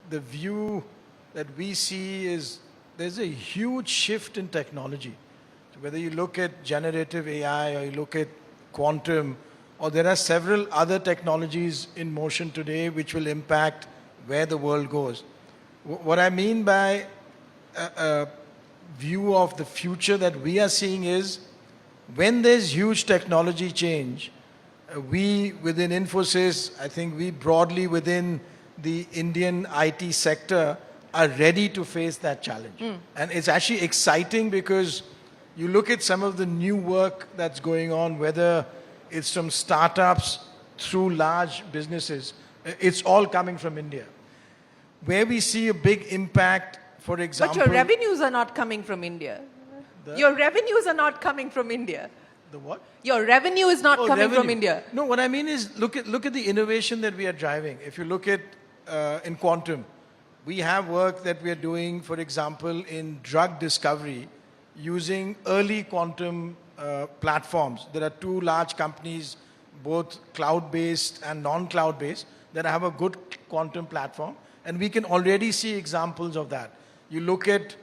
the view that we see is there's a huge shift in technology. So whether you look at generative AI or you look at quantum, or there are several other technologies in motion today which will impact where the world goes. What I mean by a view of the future that we are seeing is when there's huge technology change, we within Infosys, I think we broadly within the Indian IT sector are ready to face that challenge. And it's actually exciting because you look at some of the new work that's going on, whether it's from startups through large businesses, it's all coming from India. Where we see a big impact, for example... But your revenues are not coming from India. Your revenues are not coming from India. The what? Your revenue is not coming from India. No, what I mean is look at the innovation that we are driving. If you look at in quantum, we have work that we are doing, for example, in drug discovery using early quantum platforms. There are two large companies, both cloud-based and non-cloud-based, that have a good quantum platform. And we can already see examples of that. You look at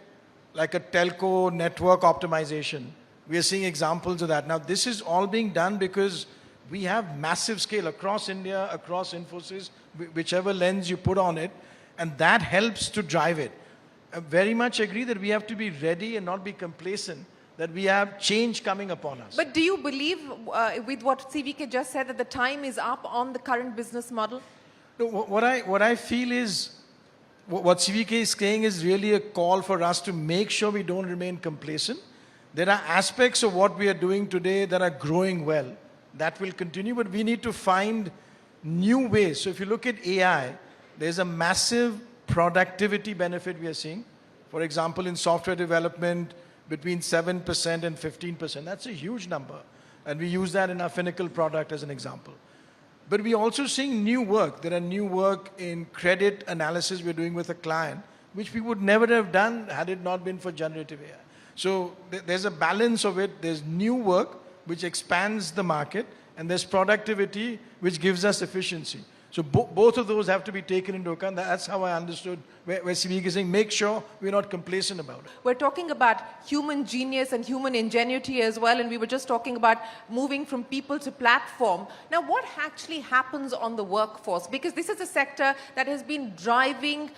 like a telco network optimization. We are seeing examples of that. Now, this is all being done because we have massive scale across India, across Infosys, whichever lens you put on it, and that helps to drive it. I very much agree that we have to be ready and not be complacent, that we have change coming upon us. But do you believe, with what CVK just said, that the time is up on the current business model? No, what I feel is, what CVK is saying is really a call for us to make sure we don't remain complacent. There are aspects of what we are doing today that are growing well. That will continue, but we need to find new ways. So if you look at AI, there's a massive productivity benefit we are seeing. For example, in software development, between 7% and 15%. That's a huge number. And we use that in our Finacle product as an example. But we're also seeing new work. There are new work in credit analysis we're doing with a client, which we would never have done had it not been for generative AI. So there's a balance of it. There's new work, which expands the market, and there's productivity, which gives us efficiency. So both of those have to be taken into account. That's how I understood where CVK is saying, make sure we're not complacent about it. We're talking about human genius and human ingenuity as well, and we were just talking about moving from people to platform. Now, what actually happens on the workforce? Because this is a sector that has been driving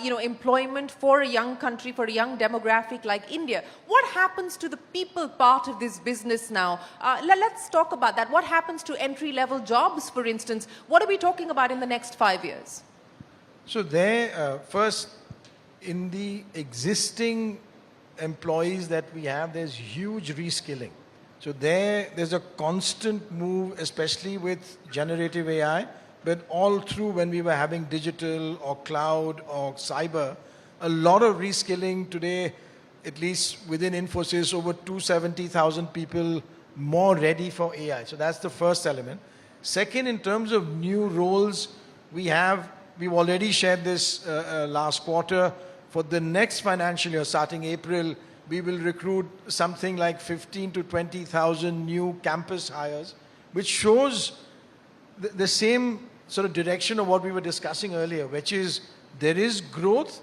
employment for a young country, for a young demographic like India. What happens to the people part of this business now? Let's talk about that. What happens to entry-level jobs, for instance? What are we talking about in the next 5 years? So there, first, in the existing employees that we have, there's huge reskilling. So there's a constant move, especially with generative AI, but all through when we were having digital or cloud or cyber, a lot of reskilling today, at least within Infosys, over 270,000 people more ready for AI. So that's the first element. Second, in terms of new roles, we've already shared this last quarter. For the next financial year, starting April, we will recruit something like 15 to 20,000 new campus hires, which shows the same sort of direction of what we were discussing earlier, which is there is growth,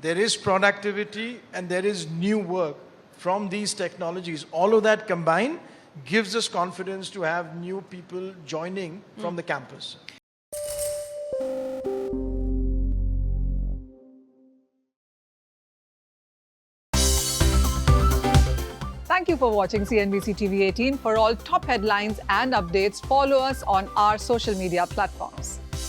there is productivity, and there is new work from these technologies. All of that combined gives us confidence to have new people joining from the campus. Thank you for watching CNBC TV18. For all top headlines and updates, follow us on our social media platforms.